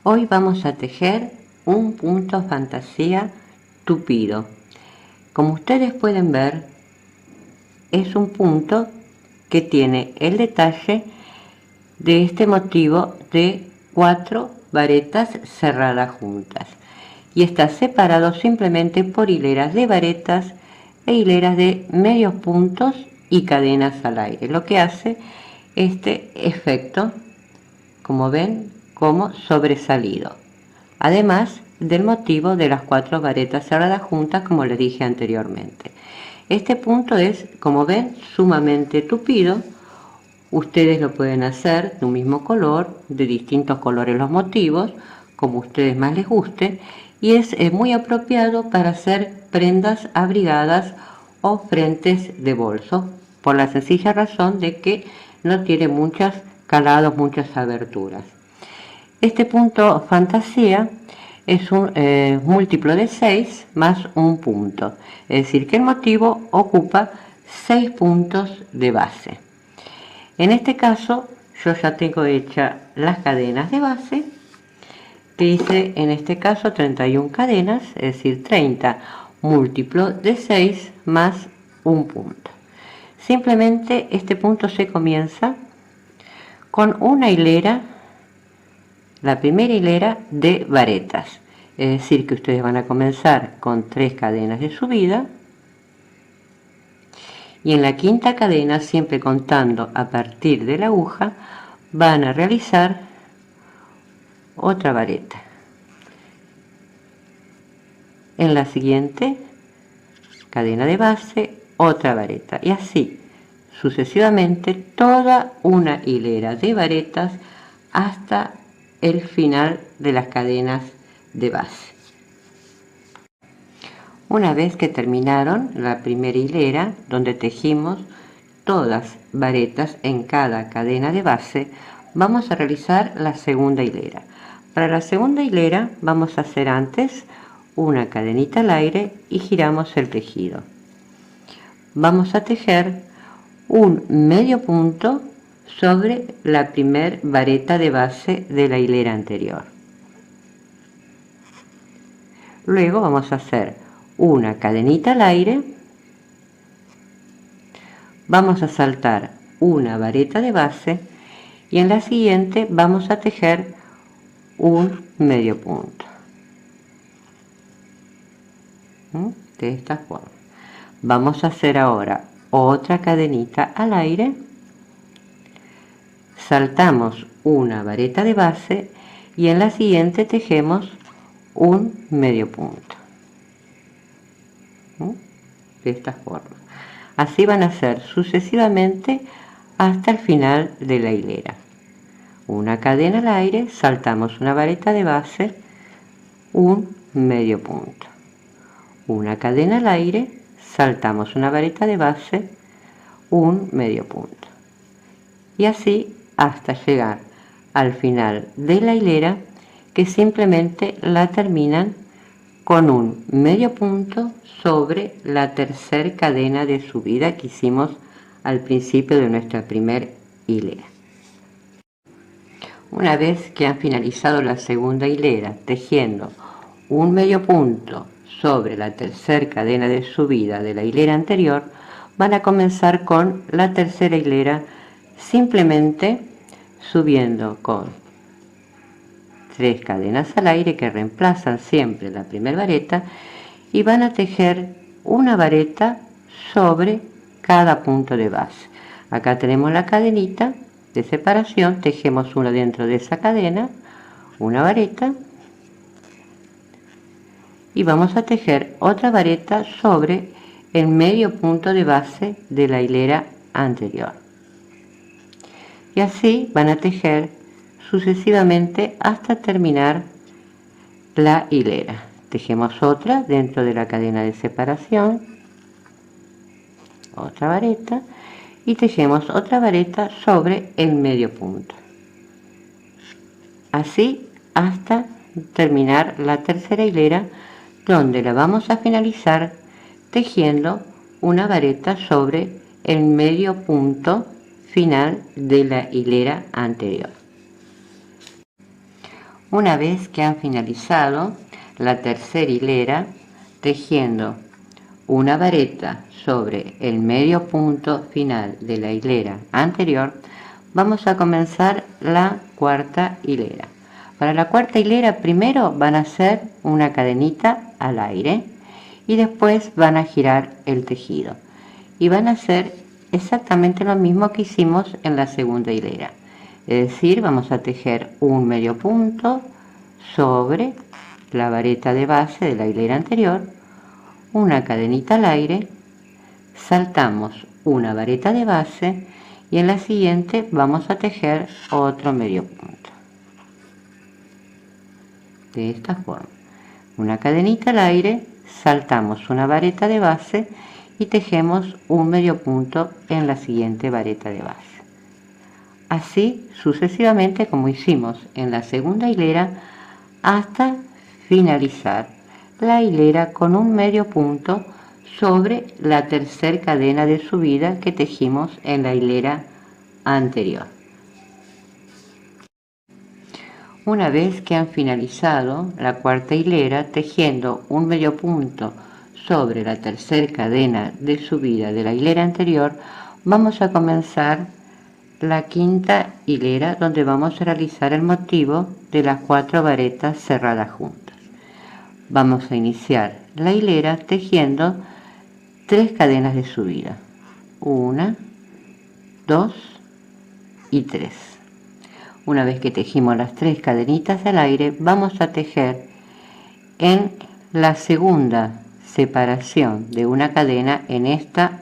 Hoy vamos a tejer un punto fantasía tupido. Como ustedes pueden ver, es un punto que tiene el detalle de este motivo de 4 varetas cerradas juntas y está separado simplemente por hileras de varetas e hileras de medios puntos y cadenas al aire, lo que hace este efecto, como ven, como sobresalido, además del motivo de las 4 varetas cerradas juntas, como les dije anteriormente. Este punto es, como ven, sumamente tupido. Ustedes lo pueden hacer de un mismo color, de distintos colores los motivos, como a ustedes más les guste, y es muy apropiado para hacer prendas abrigadas o frentes de bolso, por la sencilla razón de que no tiene muchos calados, muchas aberturas. Este punto fantasía es un múltiplo de 6 más un punto, es decir que el motivo ocupa 6 puntos de base. En este caso yo ya tengo hechas las cadenas de base, que hice en este caso 31 cadenas, es decir 30 múltiplo de 6 más un punto. Simplemente este punto se comienza con una hilera, la primera hilera de varetas, es decir que ustedes van a comenzar con 3 cadenas de subida y en la quinta cadena, siempre contando a partir de la aguja, van a realizar otra vareta. En la siguiente cadena de base, otra vareta, y así sucesivamente toda una hilera de varetas hasta el final de las cadenas de base. Una vez que terminaron la primera hilera, donde tejimos todas varetas en cada cadena de base, vamos a realizar la segunda hilera. Para la segunda hilera vamos a hacer antes una cadenita al aire y giramos el tejido. Vamos a tejer un medio punto sobre la primer vareta de base de la hilera anterior. Luego vamos a hacer una cadenita al aire, vamos a saltar una vareta de base y en la siguiente vamos a tejer un medio punto. De esta forma. Vamos a hacer ahora otra cadenita al aire, saltamos una vareta de base y en la siguiente tejemos un medio punto. De esta forma. Así van a ser sucesivamente hasta el final de la hilera. Una cadena al aire, saltamos una vareta de base, un medio punto. Una cadena al aire, saltamos una vareta de base, un medio punto. Y así hasta llegar al final de la hilera, que simplemente la terminan con un medio punto sobre la tercera cadena de subida que hicimos al principio de nuestra primera hilera. Una vez que han finalizado la segunda hilera tejiendo un medio punto sobre la tercera cadena de subida de la hilera anterior, van a comenzar con la tercera hilera simplemente subiendo con 3 cadenas al aire que reemplazan siempre la primera vareta y van a tejer una vareta sobre cada punto de base. Acá tenemos la cadenita de separación, tejemos una dentro de esa cadena, una vareta y vamos a tejer otra vareta sobre el medio punto de base de la hilera anterior. Y así van a tejer sucesivamente hasta terminar la hilera. Tejemos otra dentro de la cadena de separación, otra vareta y tejemos otra vareta sobre el medio punto. Así hasta terminar la tercera hilera, donde la vamos a finalizar tejiendo una vareta sobre el medio punto final de la hilera anterior. Una vez que han finalizado la tercera hilera, tejiendo una vareta sobre el medio punto final de la hilera anterior, vamos a comenzar la cuarta hilera. Para la cuarta hilera primero van a hacer una cadenita al aire y después van a girar el tejido y van a hacer exactamente lo mismo que hicimos en la segunda hilera, es decir, vamos a tejer un medio punto sobre la vareta de base de la hilera anterior, una cadenita al aire, saltamos una vareta de base y en la siguiente vamos a tejer otro medio punto de esta forma, una cadenita al aire, saltamos una vareta de base y tejemos un medio punto en la siguiente vareta de base, así sucesivamente como hicimos en la segunda hilera hasta finalizar la hilera con un medio punto sobre la tercera cadena de subida que tejimos en la hilera anterior. Una vez que han finalizado la cuarta hilera tejiendo un medio punto sobre la tercera cadena de subida de la hilera anterior, vamos a comenzar la quinta hilera, donde vamos a realizar el motivo de las 4 varetas cerradas juntas. Vamos a iniciar la hilera tejiendo 3 cadenas de subida, 1, 2 y 3. Una vez que tejimos las 3 cadenitas al aire, vamos a tejer en la segunda separación de una cadena, en esta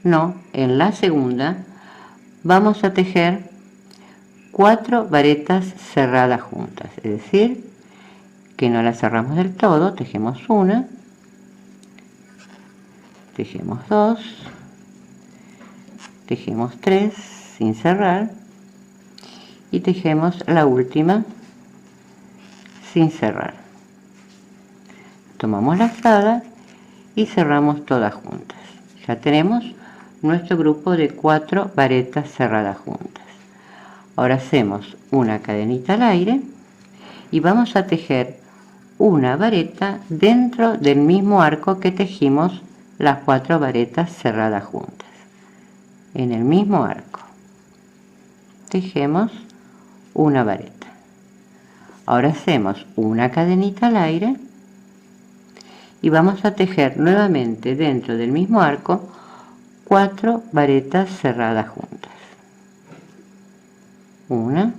no, en la segunda vamos a tejer 4 varetas cerradas juntas, es decir, que no las cerramos del todo, tejemos una, tejemos 2, tejemos 3 sin cerrar y tejemos la última sin cerrar. Tomamos lazadas y cerramos todas juntas. Ya tenemos nuestro grupo de 4 varetas cerradas juntas. Ahora hacemos una cadenita al aire y vamos a tejer una vareta dentro del mismo arco que tejimos las 4 varetas cerradas juntas. En el mismo arco tejemos una vareta. Ahora hacemos una cadenita al aire y vamos a tejer nuevamente dentro del mismo arco 4 varetas cerradas juntas. 1,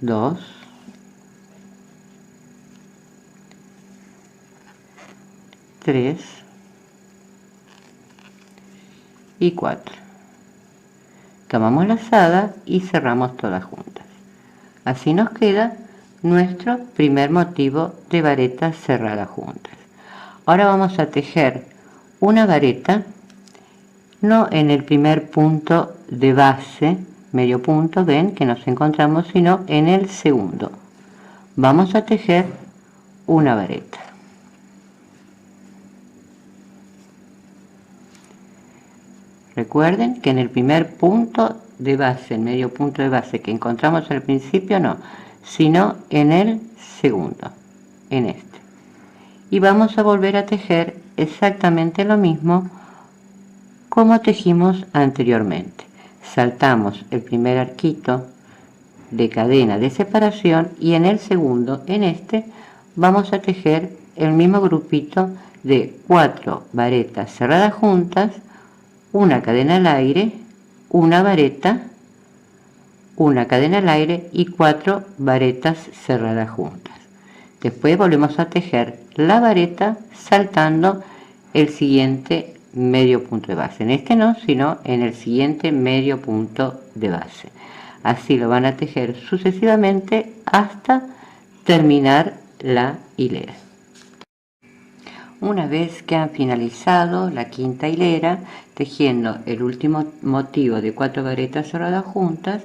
2, 3 y 4. Tomamos lazada y cerramos todas juntas. Así nos queda nuestro primer motivo de varetas cerradas juntas. Ahora vamos a tejer una vareta, no en el primer punto de base, medio punto, ven que nos encontramos, sino en el segundo. Vamos a tejer una vareta. Recuerden que en el primer punto de base, el medio punto de base que encontramos al principio, no, sino en el segundo, en este. Y vamos a volver a tejer exactamente lo mismo como tejimos anteriormente. Saltamos el primer arquito de cadena de separación y en el segundo, en este, vamos a tejer el mismo grupito de 4 varetas cerradas juntas, una cadena al aire, una vareta, una cadena al aire y 4 varetas cerradas juntas. Después volvemos a tejer la vareta saltando el siguiente medio punto de base. En este no, sino en el siguiente medio punto de base. Así lo van a tejer sucesivamente hasta terminar la hilera. Una vez que han finalizado la quinta hilera, tejiendo el último motivo de 4 varetas cerradas juntas,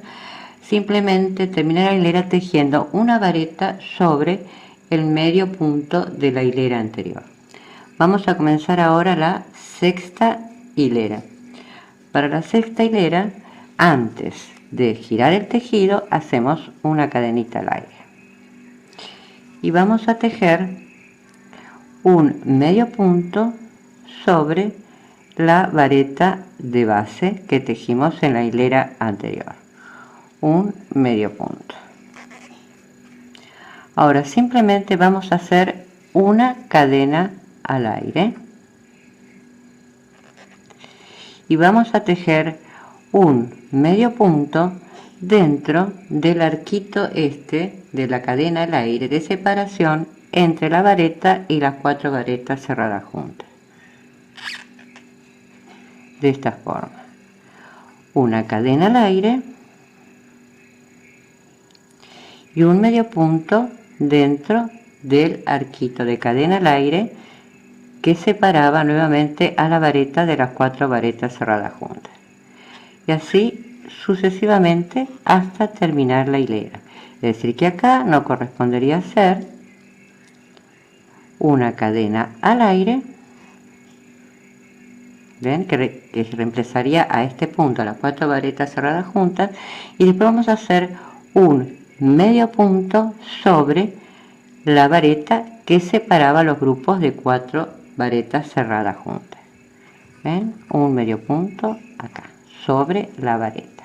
simplemente terminar la hilera tejiendo una vareta sobre el medio punto de la hilera anterior. Vamos a comenzar ahora la sexta hilera. Para la sexta hilera, antes de girar el tejido hacemos una cadenita al aire y vamos a tejer un medio punto sobre la vareta de base que tejimos en la hilera anterior, un medio punto. Ahora simplemente vamos a hacer una cadena al aire y vamos a tejer un medio punto dentro del arquito este de la cadena al aire de separación entre la vareta y las 4 varetas cerradas juntas, de esta forma. Una cadena al aire y un medio punto dentro del arquito de cadena al aire que separaba nuevamente a la vareta de las 4 varetas cerradas juntas, y así sucesivamente hasta terminar la hilera. Es decir, que acá no correspondería hacer una cadena al aire, ven que reemplazaría a este punto a las 4 varetas cerradas juntas, y después vamos a hacer un medio punto sobre la vareta que separaba los grupos de 4 varetas cerradas juntas. ¿Ven? Un medio punto acá sobre la vareta.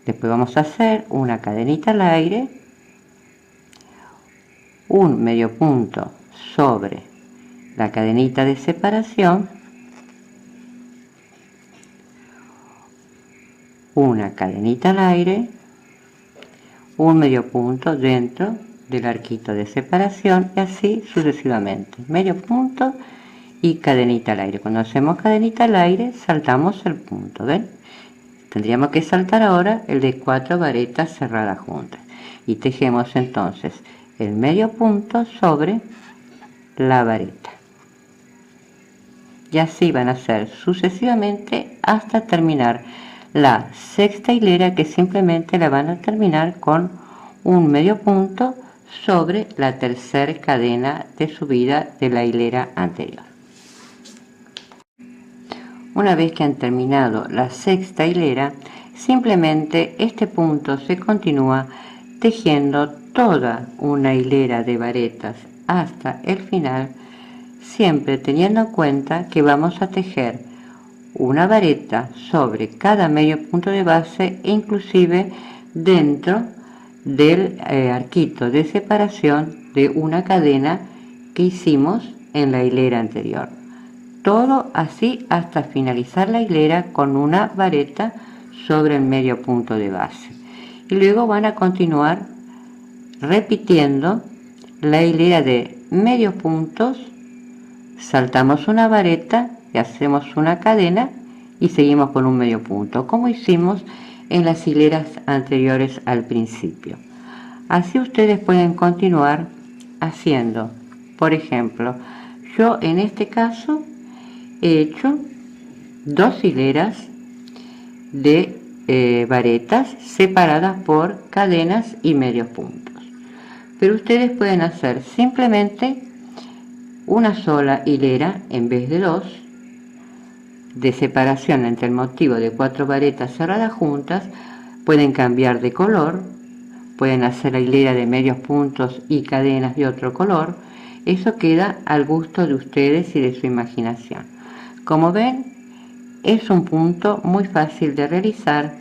Después vamos a hacer una cadenita al aire, un medio punto sobre la cadenita de separación, una cadenita al aire, un medio punto dentro del arquito de separación, y así sucesivamente, medio punto y cadenita al aire. Cuando hacemos cadenita al aire saltamos el punto, ¿ven? Tendríamos que saltar ahora el de 4 varetas cerradas juntas y tejemos entonces el medio punto sobre la vareta, y así van a ser sucesivamente hasta terminar la sexta hilera, que simplemente la van a terminar con un medio punto sobre la tercera cadena de subida de la hilera anterior. Una vez que han terminado la sexta hilera, simplemente este punto se continúa tejiendo toda una hilera de varetas hasta el final, siempre teniendo en cuenta que vamos a tejer una vareta sobre cada medio punto de base, inclusive dentro del arquito de separación de una cadena que hicimos en la hilera anterior. Todo así hasta finalizar la hilera con una vareta sobre el medio punto de base, y luego van a continuar repitiendo la hilera de medios puntos, saltamos una vareta y hacemos una cadena y seguimos con un medio punto, como hicimos en las hileras anteriores al principio. Así ustedes pueden continuar haciendo. Por ejemplo, yo en este caso he hecho 2 hileras de varetas separadas por cadenas y medios puntos, pero ustedes pueden hacer simplemente una sola hilera en vez de 2 de separación entre el motivo de 4 varetas cerradas juntas. Pueden cambiar de color, pueden hacer la hilera de medios puntos y cadenas de otro color. Eso queda al gusto de ustedes y de su imaginación. Como ven, es un punto muy fácil de realizar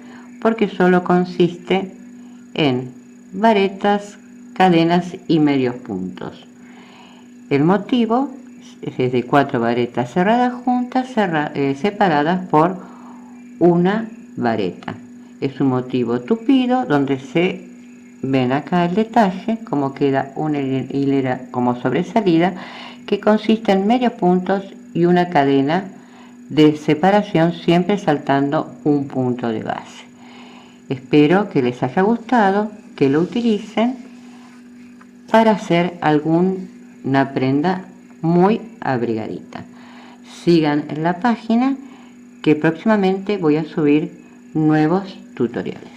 porque solo consiste en varetas, cadenas y medios puntos. El motivo es de 4 varetas cerradas juntas, separadas por una vareta. Es un motivo tupido donde se ven acá el detalle, como queda una hilera como sobresalida, que consiste en medios puntos y una cadena de separación, siempre saltando un punto de base. Espero que les haya gustado, que lo utilicen para hacer alguna prenda muy abrigadita. Sigan en la página, que próximamente voy a subir nuevos tutoriales.